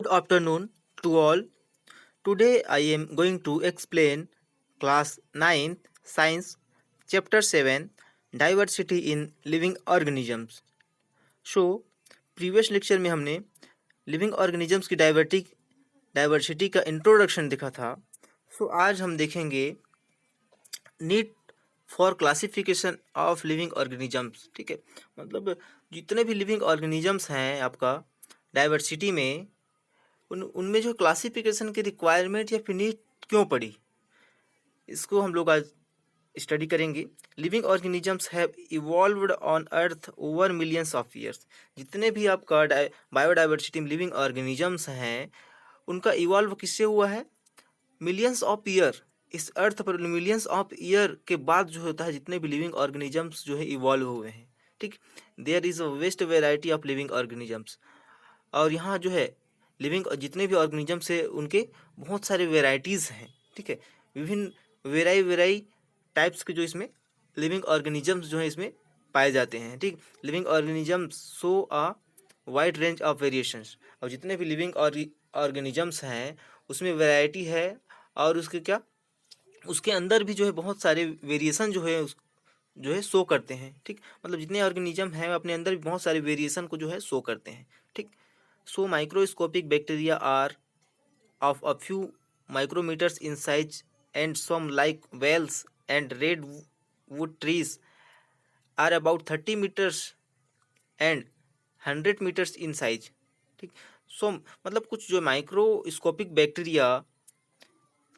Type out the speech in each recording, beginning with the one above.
Good afternoon to all. Today I am going to explain class 9th science chapter 7 diversity in living organisms. So previous lecture में हमने living organisms की diversity का introduction देखा था. सो आज हम देखेंगे need for classification of living organisms. ठीक है, मतलब जितने भी लिविंग ऑर्गेनिजम्स हैं आपका डाइवर्सिटी में उनमें जो क्लासिफिकेशन की रिक्वायरमेंट या फिर नीड क्यों पड़ी, इसको हम लोग आज स्टडी करेंगे. Living organisms have evolved on earth over millions of years. जितने भी आपका बायोडाइवर्सिटी में लिविंग ऑर्गेनिजम्स हैं उनका इवॉल्व किससे हुआ है? Millions of year. इस अर्थ पर मिलियंस ऑफ ईयर के बाद जो होता है जितने भी लिविंग ऑर्गेनिजम्स जो है इवॉल्व हुए हैं. ठीक, there is a vast variety of living organisms. और यहाँ जो है लिविंग जितने भी ऑर्गेनिजम्स है उनके बहुत सारे वेराइटीज़ हैं. ठीक है, विभिन्न वेराई टाइप्स के जो इसमें लिविंग ऑर्गेनिजम्स जो है इसमें पाए जाते हैं. ठीक, living organisms show a wide range of variations. और जितने भी लिविंग ऑर्गेनिजम्स हैं उसमें वैरायटी है और उसके अंदर भी जो है बहुत सारे वेरिएशन जो है शो करते हैं. ठीक, मतलब जितने ऑर्गेनिज्म हैं अपने अंदर भी बहुत सारे वेरिएशन को जो है शो करते हैं. ठीक, so microscopic bacteria are of a few micrometers in size and some like whales and redwood trees are about 30 meters and 100 meters in size. ठीक, सो मतलब कुछ जो माइक्रोस्कोपिक बैक्टीरिया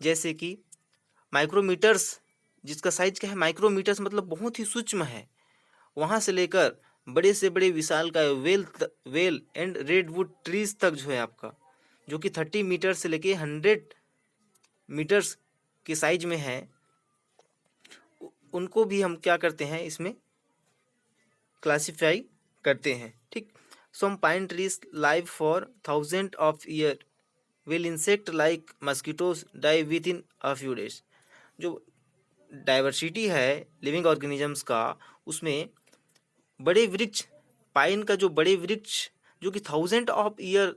जैसे कि माइक्रोमीटर्स, जिसका साइज क्या है माइक्रोमीटर्स मतलब बहुत ही सूक्ष्म है, वहाँ से लेकर बड़े से बड़े विशाल का वेल एंड रेडवुड ट्रीज तक जो है आपका, जो कि 30 मीटर से लेके 100 मीटर्स के साइज में है, उनको भी हम क्या करते हैं इसमें क्लासिफाई करते हैं. ठीक, some pine trees live for thousand of year while insect like mosquitoes die within a few days. जो डाइवर्सिटी है लिविंग ऑर्गेनिजम्स का उसमें बड़े वृक्ष, पाइन का जो बड़े वृक्ष जो कि 1000 ऑफ ईयर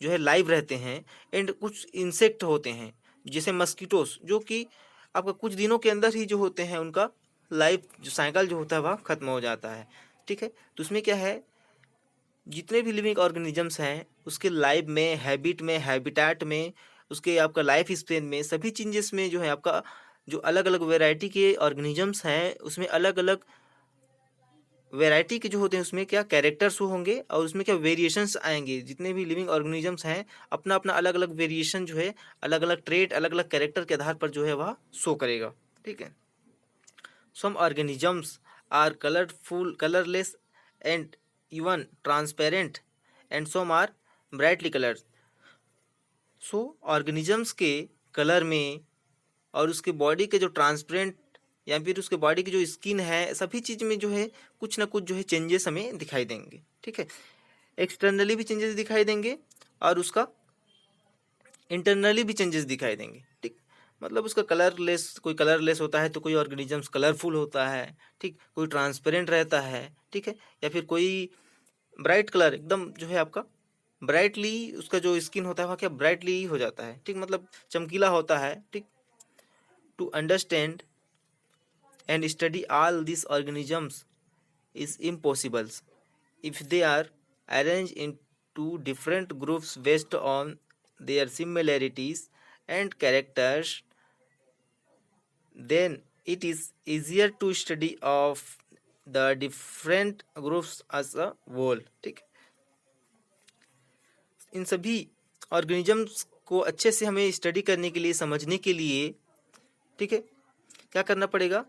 जो है लाइव रहते हैं, एंड कुछ इंसेक्ट होते हैं जैसे मस्कीटोस जो कि आपका कुछ दिनों के अंदर ही जो होते हैं उनका लाइफ जो साइकिल जो होता है वह खत्म हो जाता है. ठीक है, तो उसमें क्या है जितने भी लिविंग ऑर्गेनिजम्स हैं उसके लाइफ में, हैबिट में, हैबिटेट में, उसके आपका लाइफ स्पेन में, सभी चेंजेस में जो है आपका जो अलग अलग वेराइटी के ऑर्गेनिजम्स हैं उसमें अलग अलग वैरायटी के जो होते हैं उसमें क्या कैरेक्टर्स होंगे और उसमें क्या वेरिएशंस आएंगे. जितने भी लिविंग ऑर्गेनिजम्स हैं अपना अपना अलग अलग वेरिएशन जो है, अलग अलग ट्रेट, अलग अलग कैरेक्टर के आधार पर जो है वह शो करेगा. ठीक है, some organisms are colourful, colourless and even transparent and some are brightly coloured. So organisms के कलर में और उसके बॉडी के जो ट्रांसपेरेंट या फिर उसके बॉडी की जो स्किन है, सभी चीज़ में जो है कुछ ना कुछ जो है चेंजेस हमें दिखाई देंगे. ठीक है, एक्सटर्नली भी चेंजेस दिखाई देंगे और उसका इंटरनली भी चेंजेस दिखाई देंगे. ठीक, मतलब उसका कोई कलरलेस होता है तो कोई ऑर्गेनिजम्स कलरफुल होता है. ठीक, कोई ट्रांसपेरेंट रहता है. ठीक है, या फिर कोई ब्राइट कलर एकदम जो है आपका ब्राइटली उसका जो स्किन होता है वह क्या ब्राइटली हो जाता है. ठीक, मतलब चमकीला होता है. ठीक, to understand and study all these organisms is impossible if they are arranged into different groups based on their similarities and characters. Then it is easier to study of the different groups as a whole. ठीक, इन सभी organisms को अच्छे से हमें study करने के लिए, समझने के लिए, ठीक है, क्या करना पड़ेगा?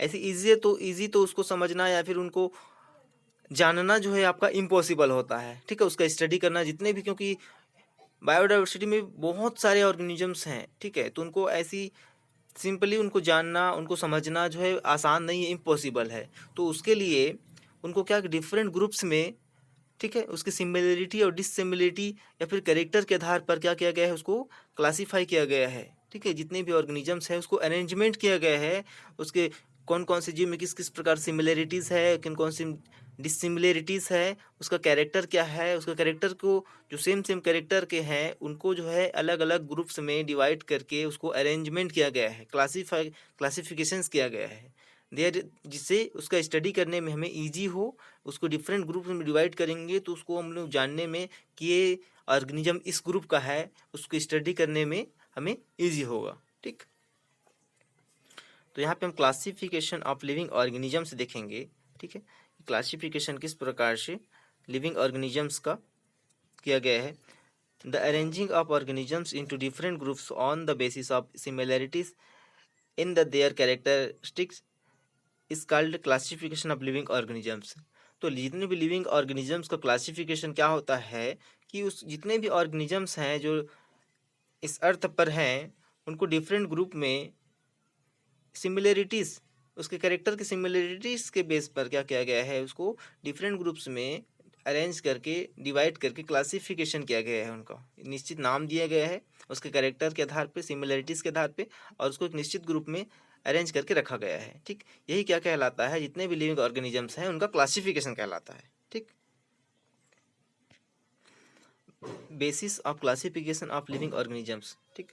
ऐसे ईजी तो उसको समझना या फिर उनको जानना जो है आपका इम्पॉसिबल होता है. ठीक है, उसका स्टडी करना जितने भी, क्योंकि बायोडाइवर्सिटी में बहुत सारे ऑर्गेनिजम्स हैं. ठीक है, तो उनको ऐसी सिंपली उनको जानना, उनको समझना जो है आसान नहीं है, इम्पॉसिबल है. तो उसके लिए उनको क्या डिफरेंट ग्रुप्स में, ठीक है, उसकी सिमिलरिटी और डिससिमिलरिटी या फिर कैरेक्टर के आधार पर क्या किया गया है, उसको क्लासीफाई किया गया है. ठीक है, जितने भी ऑर्गेनिजम्स हैं उसको अरेंजमेंट किया गया है, उसके कौन कौन से जीव में किस किस प्रकार सिमिलरिटीज़ है, किन कौन सी डिसिमिलरिटीज़ है, उसका कैरेक्टर क्या है, उसका कैरेक्टर को जो सेम सेम कैरेक्टर के हैं उनको जो है अलग अलग ग्रुप्स में डिवाइड करके उसको अरेंजमेंट किया गया है, क्लासिफिकेशंस किया गया है देयर, जिससे उसका स्टडी करने में हमें ईजी हो। उसको डिफरेंट ग्रुप्स में डिवाइड करेंगे तो उसको हम लोग जानने में कि ये ऑर्गेनिज्म इस ग्रुप का है, उसको स्टडी करने में हमें ईजी होगा। ठीक, तो यहाँ पे हम क्लासिफिकेशन ऑफ लिविंग ऑर्गेनिजम्स देखेंगे। ठीक है, क्लासिफिकेशन किस प्रकार से लिविंग ऑर्गेनिजम्स का किया गया है। The arranging of organisms into different groups on the basis of similarities in the there characteristics is called classification of living organisms. तो जितने भी लिविंग ऑर्गेनिजम्स का क्लासिफिकेशन क्या होता है कि उस जितने भी ऑर्गेनिजम्स हैं जो इस अर्थ पर हैं उनको डिफरेंट ग्रुप में सिमिलरिटीज़, उसके कैरेक्टर की सिमिलरिटीज़ के बेस पर क्या किया गया है, उसको डिफरेंट ग्रुप्स में अरेंज करके डिवाइड करके क्लासिफिकेशन किया गया है। उनका निश्चित नाम दिया गया है उसके कैरेक्टर के आधार पे, सिमिलरिटीज़ के आधार पे, और उसको एक निश्चित ग्रुप में अरेंज करके रखा गया है। ठीक, यही क्या कहलाता है, जितने भी लिविंग ऑर्गेनिजम्स हैं उनका क्लासिफिकेशन कहलाता है। ठीक, basis of classification of living organisms. ठीक,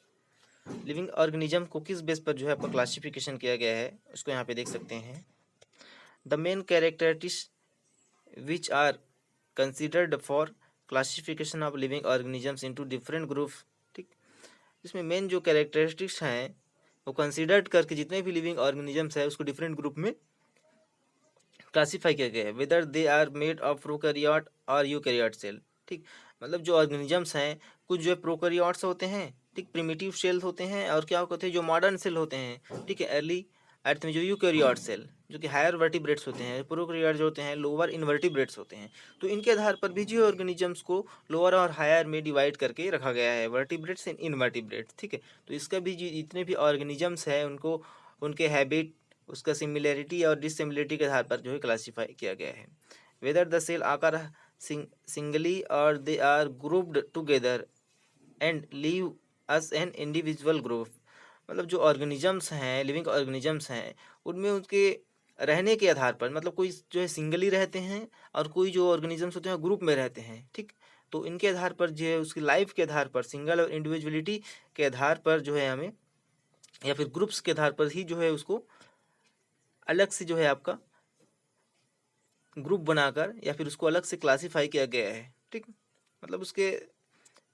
लिविंग ऑर्गेनिज्म को किस बेस पर जो है आपका क्लासिफिकेशन किया गया है उसको यहाँ पे देख सकते हैं। The main characteristics which are considered for classification of living organisms into different groups. ठीक, इसमें मेन जो कैरेक्टरिस्टिक्स हैं वो कंसिडर्ड करके जितने भी लिविंग ऑर्गेनिजम्स है उसको डिफरेंट ग्रुप में क्लासीफाई किया गया है। Whether they are made of prokaryote और यूकैरियोट सेल। ठीक, मतलब जो ऑर्गेनिजम्स हैं कुछ जो है प्रोकैरियोट्स होते हैं, ठीक, प्रिमिटिव सेल होते हैं, और क्या होते हैं जो मॉडर्न सेल होते हैं। ठीक है, अर्ली अर्थ में जो यूकैरियोट सेल जो कि हायर वर्टिब्रेट्स होते हैं, प्रोकैरियोट जो होते हैं लोअर इनवर्टिब्रेट्स होते हैं। तो इनके आधार पर भी जो ऑर्गेनिजम्स को लोअर और हायर में डिवाइड करके रखा गया है, वर्टिब्रेट्स एंड इनवर्टिब्रेट्स। ठीक है, तो इसका भी जितने भी ऑर्गेनिजम्स हैं उनको उनके हैबिट, उसका सिमिलैरिटी और डिससिमिलरिटी के आधार पर जो है क्लासीफाई किया गया है। Whether the cell occur singly और they are grouped together and live as an individual group. मतलब जो ऑर्गेनिजम्स हैं, लिविंग ऑर्गेनिजम्स हैं, उनमें उनके रहने के आधार पर, मतलब कोई जो है सिंगली रहते हैं और कोई जो ऑर्गेनिजम्स होते हैं ग्रुप में रहते हैं। ठीक, तो इनके आधार पर जो है उसकी लाइफ के आधार पर, सिंगल और इंडिविजुअलिटी के आधार पर जो है हमें, या फिर ग्रुप्स के आधार पर ही जो है उसको अलग से जो है आपका ग्रुप बनाकर या फिर उसको अलग से क्लासीफाई किया गया है। ठीक, मतलब उसके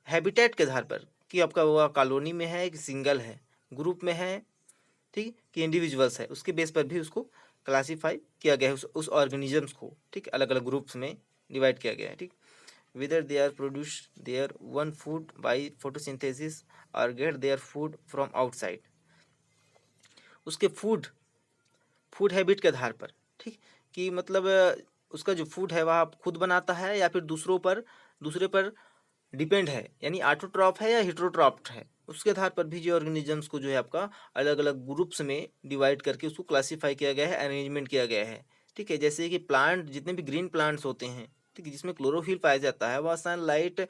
हैबिटेट के आधार पर कि आपका वो कॉलोनी में है कि सिंगल है, ग्रुप में है, ठीक, कि इंडिविजुअल्स है, उसके बेस पर भी उसको क्लासीफाई किया गया है उस ऑर्गेनिजम्स को। ठीक, अलग अलग ग्रुप्स में डिवाइड किया गया है। ठीक, whether they are produce their one food by photosynthesis or get their food from outside, उसके फूड हैबिट के आधार पर। ठीक, कि मतलब उसका जो फूड है वह आप खुद बनाता है या फिर दूसरे पर डिपेंड है, यानी ऑटोट्रॉफ है या हेटेरोट्रॉफ है, उसके आधार पर भी जो ऑर्गेनिजम्स को जो है आपका अलग अलग ग्रुप्स में डिवाइड करके उसको क्लासीफाई किया गया है, अरेंजमेंट किया गया है। ठीक है, जैसे कि प्लांट, जितने भी ग्रीन प्लांट्स होते हैं, ठीक है, जिसमें क्लोरोफिल पाया जाता है, वह सनलाइट,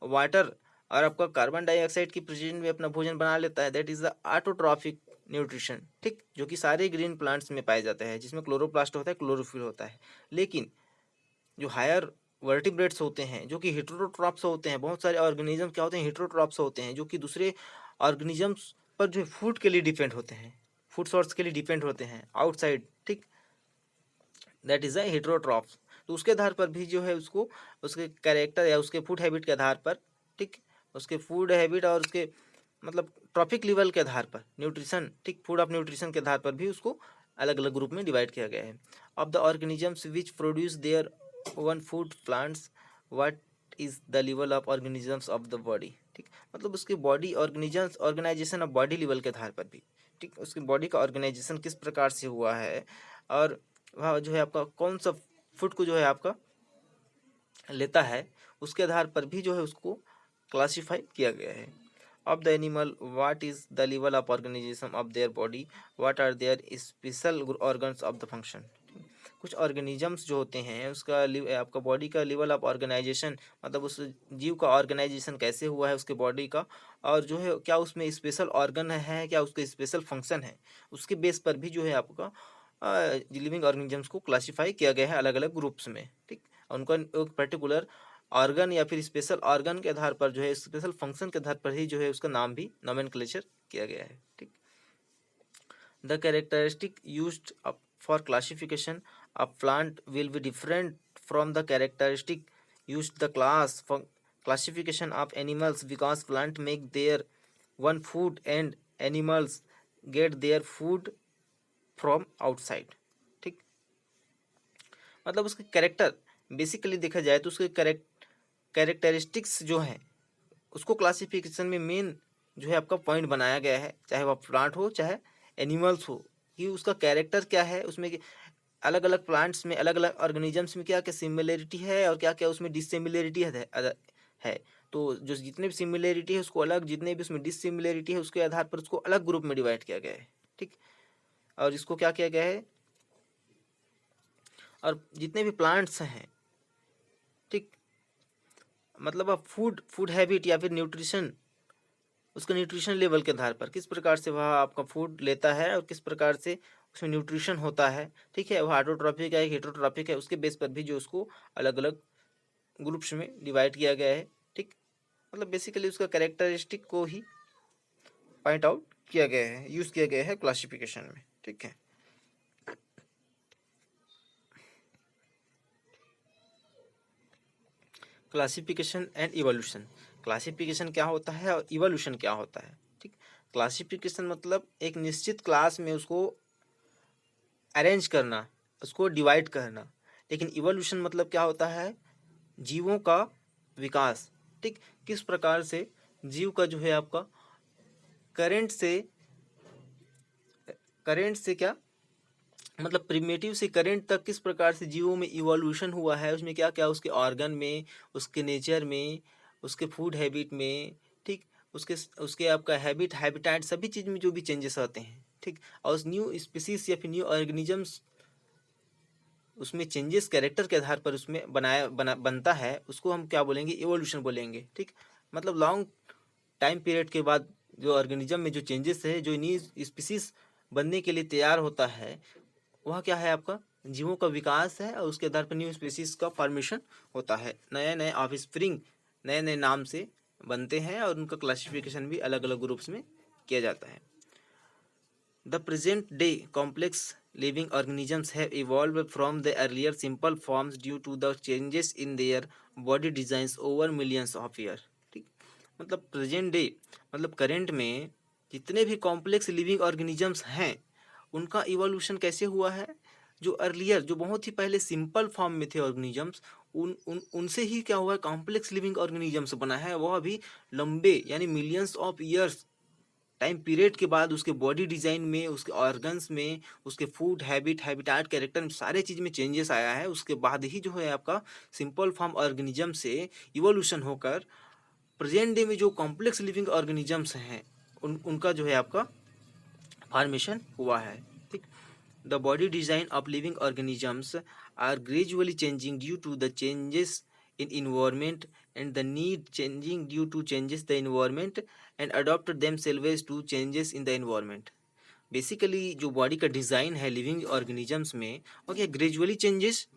वाटर और आपका कार्बन डाइऑक्साइड की प्रेजेंस में अपना भोजन बना लेता है, that is the autotrophic nutrition. ठीक, जो कि सारे ग्रीन प्लांट्स में पाया जाता है, जिसमें क्लोरोप्लास्ट होता है, क्लोरोफिल होता है। लेकिन जो हायर वर्टिब्रेट्स होते हैं जो कि हेटेरोट्रॉप्स होते हैं, बहुत सारे ऑर्गेनिज्म क्या होते हैं, हेटेरोट्रॉप्स होते हैं, जो कि दूसरे ऑर्गेनिजम्स पर जो फूड के लिए डिपेंड होते हैं, फूड सोर्स के लिए डिपेंड होते हैं आउटसाइड। ठीक, दैट इज अ हेटेरोट्रॉप्स। तो उसके आधार पर भी जो है उसको उसके कैरेक्टर या उसके फूड हैबिट के आधार पर, ठीक, उसके फूड हैबिट और उसके मतलब ट्रॉफिक लेवल के आधार पर, न्यूट्रिशन, ठीक, फूड ऑफ न्यूट्रिशन के आधार पर भी उसको अलग अलग ग्रुप में डिवाइड किया गया है। Of the organisms which produce their own food plants, what is the level of organisms of the body. ठीक, मतलब उसके body organisms, organisation of body level के आधार पर भी, ठीक, उसकी बॉडी का ऑर्गेनाइजेशन किस प्रकार से हुआ है, और वह जो है आपका कौन सा फूड को जो है आपका लेता है, उसके आधार पर भी जो है उसको क्लासीफाई किया गया है। Of the animal, what is the level of organisation of their body, what are their special organs of the function. कुछ ऑर्गेनिजम्स जो होते हैं उसका आपका बॉडी का लेवल ऑफ ऑर्गेनाइजेशन, मतलब उस जीव का ऑर्गेनाइजेशन कैसे हुआ है उसके बॉडी का, और जो है क्या उसमें स्पेशल ऑर्गन है, क्या उसके स्पेशल फंक्शन है, उसके बेस पर भी जो है आपका लिविंग ऑर्गेनिजम्स को क्लासीफाई किया गया है अलग अलग ग्रुप्स में, ठीक। उनका एक पर्टिकुलर ऑर्गन या फिर स्पेशल ऑर्गन के आधार पर जो है, स्पेशल फंक्शन के आधार पर ही जो है उसका नाम भी नोमेनक्लेचर किया गया है, ठीक। The characteristic used for classification of plant will be different from the characteristic used the class for classification of animals because plant make their one food and animals get their food from outside, ठीक। मतलब उसके character, basically देखा जाए तो उसके characteristics जो हैं उसको क्लासिफिकेशन में मेन जो है आपका पॉइंट बनाया गया है, चाहे वह प्लांट हो चाहे एनिमल्स हो, कि उसका कैरेक्टर क्या है, उसमें अलग अलग प्लांट्स में अलग अलग ऑर्गेनिजम्स में क्या क्या सिमिलरिटी है और क्या क्या उसमें डिसिमिलरिटी है। तो जो जितने भी सिमिलरिटी है उसको अलग, जितने भी उसमें डिसिमिलरिटी है उसके आधार पर उसको अलग ग्रुप में डिवाइड किया गया है, ठीक। और इसको क्या किया गया है, और जितने भी प्लांट्स हैं, ठीक, मतलब अब फूड हैबिट या फिर न्यूट्रिशन, उसका न्यूट्रिशन लेवल के आधार पर किस प्रकार से वह आपका फूड लेता है और किस प्रकार से उसमें न्यूट्रिशन होता है, ठीक है, वह ऑटोट्रॉपिक है हेटरोट्रॉपिक है, उसके बेस पर भी जो उसको अलग अलग ग्रुप्स में डिवाइड किया गया है, ठीक। मतलब बेसिकली उसका कैरेक्टरिस्टिक को ही पॉइंट आउट किया गया है, यूज किया गया है क्लासिफिकेशन में, ठीक है। क्लासिफिकेशन एंड इवोल्यूशन, क्लासिफिकेशन क्या होता है और इवोल्यूशन क्या होता है, ठीक। क्लासिफिकेशन मतलब एक निश्चित क्लास में उसको अरेंज करना, उसको डिवाइड करना, लेकिन इवोल्यूशन मतलब क्या होता है, जीवों का विकास, ठीक। किस प्रकार से जीव का जो है आपका करेंट से क्या मतलब प्रिमेटिव से करेंट तक किस प्रकार से जीवों में इवोल्यूशन हुआ है, उसमें क्या क्या उसके ऑर्गन में, उसके नेचर में, उसके फूड हैबिट में, ठीक, उसके उसके आपका हैबिटेट सभी चीज़ में जो भी चेंजेस आते हैं, ठीक। और उस न्यू स्पीसीज या फिर न्यू ऑर्गेनिजम्स उसमें चेंजेस कैरेक्टर के आधार पर उसमें बनता है, उसको हम क्या बोलेंगे, इवोल्यूशन बोलेंगे, ठीक। मतलब लॉन्ग टाइम पीरियड के बाद जो ऑर्गेनिज्म में जो चेंजेस है, जो न्यू स्पीसीज बनने के लिए तैयार होता है, वह क्या है आपका जीवों का विकास है, और उसके आधार पर न्यू स्पीसीज का फॉर्मेशन होता है, नए नए ऑफस्प्रिंग नए नए नाम से बनते हैं और उनका क्लासिफिकेशन भी अलग अलग ग्रुप्स में किया जाता है। The present day complex living organisms have evolved from the earlier simple forms due to the changes in their body designs over millions of years, ठीक। मतलब प्रेजेंट डे मतलब करेंट में जितने भी कॉम्प्लेक्स लिविंग ऑर्गेनिजम्स हैं उनका evolution कैसे हुआ है, जो अर्लियर जो बहुत ही पहले सिंपल फॉर्म में थे ऑर्गेनिजम्स, उनसे ही क्या हुआ है, कॉम्प्लेक्स लिविंग ऑर्गेनिजम्स बना है, वह भी लंबे यानी millions of years time period के बाद उसके बॉडी डिज़ाइन में, उसके ऑर्गन्स में, उसके फूड हैबिटाट कैरेक्टर में सारे चीज़ में चेंजेस आया है। उसके बाद ही जो है आपका सिंपल फॉर्म ऑर्गेनिज्म से इवोल्यूशन होकर प्रेजेंट डे में जो कॉम्प्लेक्स लिविंग ऑर्गेनिजम्स हैं उनका जो है आपका फॉर्मेशन हुआ है, ठीक। The body design of living organisms are gradually changing due to the changes in environment and the need changing due to changes the environment and adopt themselves to changes in the environment। Basically जो body का design है living organisms में वो क्या gradually changes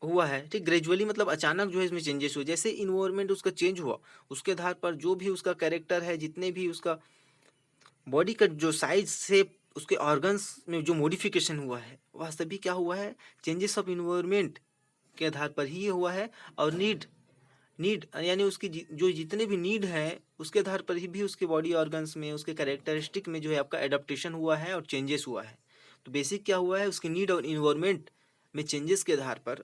हुआ है, ठीक। Gradually मतलब अचानक जो है इसमें चेंजेस हुए, जैसे इन्वायरमेंट उसका चेंज हुआ उसके आधार पर जो भी उसका कैरेक्टर है, जितने भी उसका बॉडी का जो साइज शेप, उसके ऑर्गन्स में जो मॉडिफिकेशन हुआ है वह सभी क्या हुआ है, चेंजेस ऑफ इन्वायरमेंट के आधार पर ही हुआ है। और नीड नीड यानी उसकी जो जितने भी नीड है उसके आधार पर ही भी उसके बॉडी ऑर्गन्स में, उसके कैरेक्टरिस्टिक में जो है आपका एडाप्टेशन हुआ है और चेंजेस हुआ है। तो बेसिक क्या हुआ है, उसकी नीड और इन्वायरमेंट में चेंजेस के आधार पर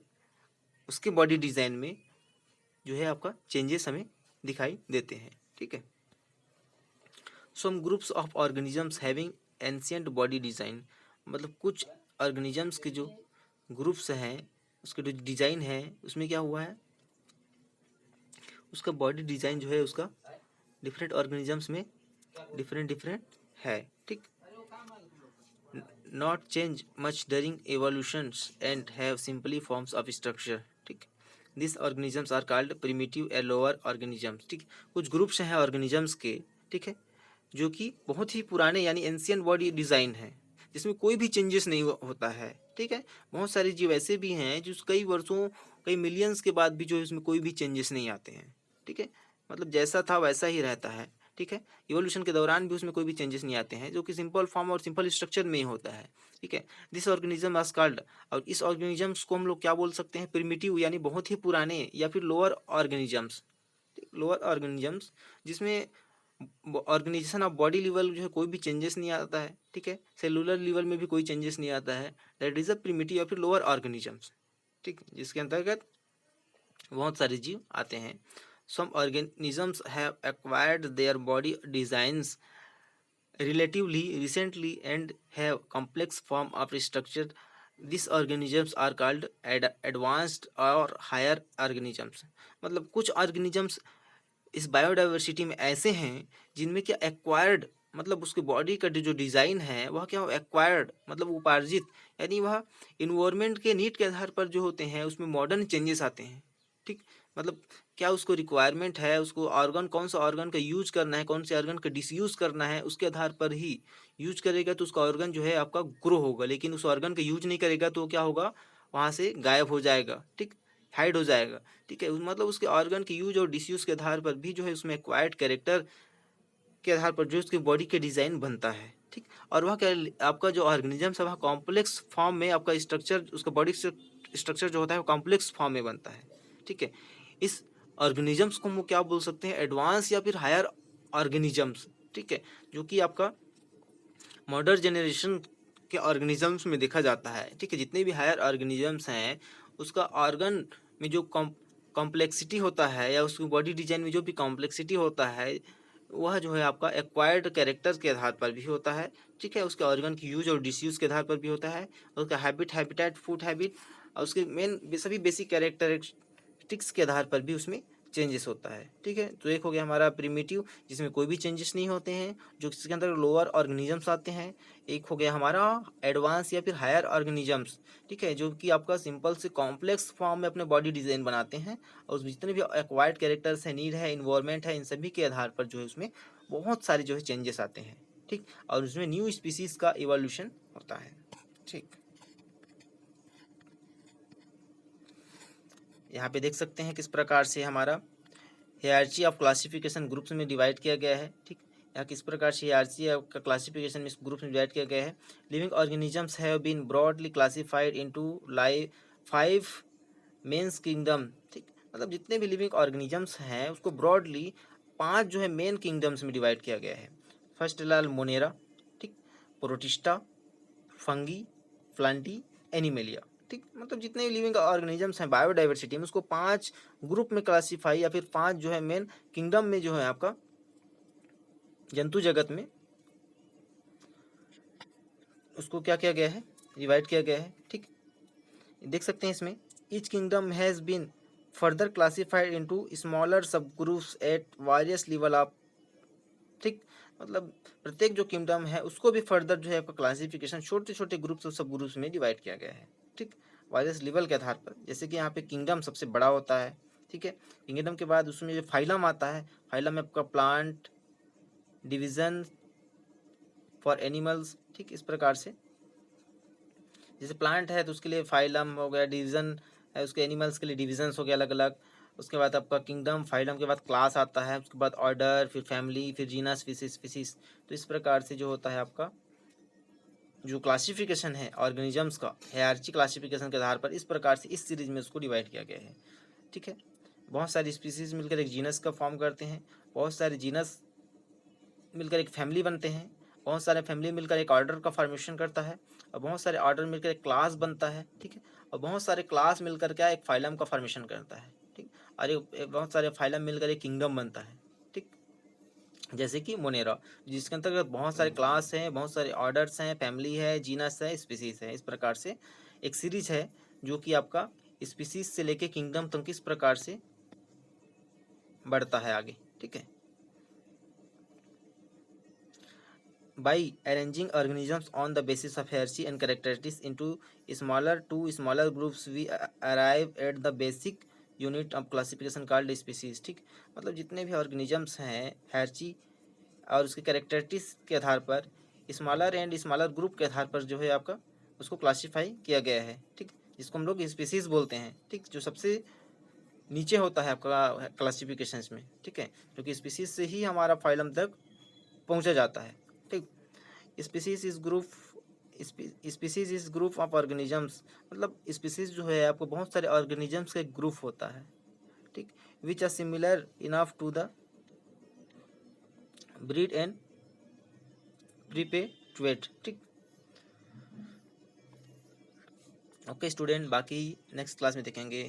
उसके बॉडी डिज़ाइन में जो है आपका चेंजेस हमें दिखाई देते हैं, ठीक है। Some groups of organisms having ancient body design, मतलब कुछ ऑर्गेनिजम्स के जो ग्रुप्स हैं उसके जो डिज़ाइन है उसमें क्या हुआ है, उसका बॉडी डिज़ाइन जो है उसका डिफरेंट ऑर्गेनिजम्स में डिफरेंट है, ठीक। Not change much during evolutions and have simply forms of structure, ठीक। This organisms are called primitive a lower organisms, ठीक। कुछ ग्रुप्स हैं ऑर्गेनिजम्स के, ठीक है, जो कि बहुत ही पुराने यानी एंशियंट बॉडी डिज़ाइन है, जिसमें कोई भी चेंजेस नहीं होता है, ठीक है। बहुत सारे जीव ऐसे भी हैं जो कई वर्षों, कई मिलियंस के बाद भी जो है इसमें कोई भी चेंजेस नहीं आते हैं, ठीक है। मतलब जैसा था वैसा ही रहता है, ठीक है। इवोल्यूशन के दौरान भी उसमें कोई भी चेंजेस नहीं आते हैं, जो कि सिंपल फॉर्म और सिंपल स्ट्रक्चर में ही होता है, ठीक है। दिस ऑर्गेनिज्म आर कॉल्ड, और इस ऑर्गेनिजम्स को हम लोग क्या बोल सकते हैं, प्रिमिटिव यानी बहुत ही पुराने, या फिर लोअर ऑर्गेनिजम्स, लोअर ऑर्गेनिजम्स, जिसमें ऑर्गेनाइजेशन ऑफ बॉडी लेवल जो है कोई भी चेंजेस नहीं आता है, ठीक है। सेलुलर लेवल में भी कोई चेंजेस नहीं आता है, दैट इज अ प्रिमिटिव या फिर लोअर ऑर्गेनिजम्स, ठीक, जिसके अंतर्गत बहुत सारे जीव आते हैं। Some organisms have acquired their body designs relatively recently and have complex form of structure. These organisms are called advanced or higher organisms. मतलब कुछ ऑर्गेनिजम्स इस बायोडाइवर्सिटी में ऐसे हैं जिनमें क्या एक्वायर्ड, मतलब उसके बॉडी का जो डिज़ाइन है वह क्या एक्वायर्ड मतलब उपार्जित, यानी वह इन्वायरमेंट के नीड के आधार पर जो होते हैं उसमें मॉडर्न चेंजेस आते हैं, ठीक। मतलब क्या उसको रिक्वायरमेंट है, उसको ऑर्गन, कौन सा ऑर्गन का यूज करना है, कौन से ऑर्गन का डिसयूज करना है, उसके आधार पर ही यूज करेगा तो उसका ऑर्गन जो है आपका ग्रो होगा। लेकिन उस ऑर्गन का यूज नहीं करेगा तो क्या होगा, वहाँ से गायब हो जाएगा, ठीक, हाइड हो जाएगा, ठीक है। मतलब उसके ऑर्गन के यूज और डिसयूज के आधार पर भी जो है उसमें एक्वायर्ड कैरेक्टर के आधार पर जो उसकी बॉडी के डिज़ाइन बनता है, ठीक। और वह क्या, आपका जो ऑर्गेनिज्म है वह कॉम्प्लेक्स फॉर्म में, आपका स्ट्रक्चर, उसका बॉडी स्ट्रक्चर जो होता है वो कॉम्प्लेक्स फॉर्म में बनता है, ठीक है। इस ऑर्गेनिजम्स को हम क्या बोल सकते हैं, एडवांस या फिर हायर ऑर्गेनिजम्स, ठीक है, जो कि आपका मॉडर्न जनरेशन के ऑर्गेनिजम्स में देखा जाता है, ठीक है। जितने भी हायर ऑर्गेनिजम्स हैं उसका ऑर्गन में जो कॉम्प्लेक्सिटी होता है या उसकी बॉडी डिजाइन में जो भी कॉम्प्लेक्सिटी होता है वह जो है आपका एक्वायर्ड कैरेक्टर्स के आधार पर भी होता है, ठीक है। उसके ऑर्गन की यूज और डिसयूज के आधार पर भी होता है, उसका हैबिट, हैबिटेट, फूड हैबिट और उसके मेन सभी बेसिक कैरेक्टरिस्टिक्स के आधार पर भी उसमें चेंजेस होता है, ठीक है। तो एक हो गया हमारा प्रिमिटिव जिसमें कोई भी चेंजेस नहीं होते हैं, जो इसके अंदर लोअर ऑर्गेनिजम्स आते हैं। एक हो गया हमारा एडवांस या फिर हायर ऑर्गेनिजम्स, ठीक है, जो कि आपका सिंपल से कॉम्प्लेक्स फॉर्म में अपने बॉडी डिजाइन बनाते हैं, और उस जितने भी एक्वायर्ड कैरेक्टर्स है, नीड है, इन्वायरमेंट है, इन सभी के आधार पर जो है उसमें बहुत सारे जो है चेंजेस आते हैं, ठीक। और उसमें न्यू स्पीसीज का इवोल्यूशन होता है, ठीक। यहाँ पे देख सकते हैं किस प्रकार से हमारा हायरार्ची ऑफ क्लासिफिकेशन ग्रुप्स में डिवाइड किया गया है, ठीक। यहाँ किस प्रकार से हायरार्ची का क्लासिफिकेशन इस ग्रुप्स में डिवाइड किया गया है। Living organisms have been broadly classified into live 5 mains kingdom, ठीक। मतलब जितने भी लिविंग ऑर्गेनिजम्स हैं उसको ब्रॉडली 5 जो है मेन किंगडम्स में डिवाइड किया गया है। फर्स्ट लाल मोनेरा, ठीक, प्रोटिस्टा, फंगी, प्लांटी, एनिमेलिया, ठीक। मतलब जितने भी लिविंग ऑर्गेनिजम्स हैं बायोडाइवर्सिटी में उसको 5 ग्रुप में क्लासीफाई या फिर 5 जो है मेन किंगडम में जो है आपका जंतु जगत में उसको क्या किया गया है, डिवाइड किया गया है, ठीक। देख सकते हैं इसमें each kingdom has been further classified into smaller sub groups at various level of, ठीक। मतलब प्रत्येक जो किंगडम है उसको भी फर्दर जो है आपका क्लासिफिकेशन छोटे छोटे ग्रुप्स और सब ग्रुप्स में डिवाइड किया गया है, ठीक, वायरस लेवल के आधार पर। जैसे कि यहाँ पे किंगडम सबसे बड़ा होता है, ठीक है। किंगडम के बाद उसमें जो फाइलम आता है, फाइलम में आपका प्लांट, डिवीजन फॉर एनिमल्स, ठीक, इस प्रकार से। जैसे प्लांट है तो उसके लिए फाइलम हो गया, डिवीजन है उसके एनिमल्स के लिए डिविजन्स हो गया अलग अलग। उसके बाद आपका किंगडम, फाइलम के बाद क्लास आता है, उसके बाद ऑर्डर, फिर फैमिली, फिर जीनस, स्पीसीज। तो इस प्रकार से जो होता है आपका जो क्लासिफिकेशन है ऑर्गेनिजम्स का हायरार्ची क्लासिफिकेशन के आधार पर इस प्रकार से इस सीरीज में उसको डिवाइड किया गया है, ठीक है। बहुत सारी स्पीसीज मिलकर एक जीनस का फॉर्म करते हैं, बहुत सारे जीनस मिलकर एक फैमिली बनते हैं, बहुत सारे फैमिली मिलकर एक ऑर्डर का फॉर्मेशन करता है, और बहुत सारे ऑर्डर मिलकर एक क्लास बनता है, ठीक है। और बहुत सारे क्लास मिलकर क्या एक फाइलम का फॉर्मेशन करता है, ठीक। और बहुत सारे फाइलम मिलकर एक किंगडम बनता है, ठीक। जैसे कि मोनेरा, जिसके अंतर्गत बहुत सारे क्लास हैं, बहुत सारे ऑर्डर्स हैं, फैमिली है, जीनस है, स्पीसीज है। इस प्रकार से एक सीरीज है जो कि आपका स्पीसीज से लेके किंगडम तक किस प्रकार से बढ़ता है आगे, ठीक है। By arranging organisms on the basis of hierarchy and characteristics into smaller groups, we arrive at the basic unit of classification called species, ठीक। मतलब जितने भी ऑर्गेनिजम्स हैं हायरार्ची और उसके कैरेक्टरिस्टिक्स के आधार पर स्मॉलर एंड स्मॉलर ग्रुप के आधार पर जो है आपका उसको क्लासीफाई किया गया है, ठीक, जिसको हम लोग स्पीसीज बोलते हैं, ठीक, जो सबसे नीचे होता है आपका क्लासिफिकेशंस में, ठीक है, क्योंकि स्पीसीज से ही हमारा फाइलम तक पहुंचा जाता है, ठीक। Species is group species is group of organisms, मतलब स्पीसीज जो है आपको बहुत सारे ऑर्गेनिजम्स का एक ग्रुप होता है, ठीक, which are similar enough to the breed and perpetuate, ठीक। ओके स्टूडेंट, बाकी नेक्स्ट क्लास में देखेंगे।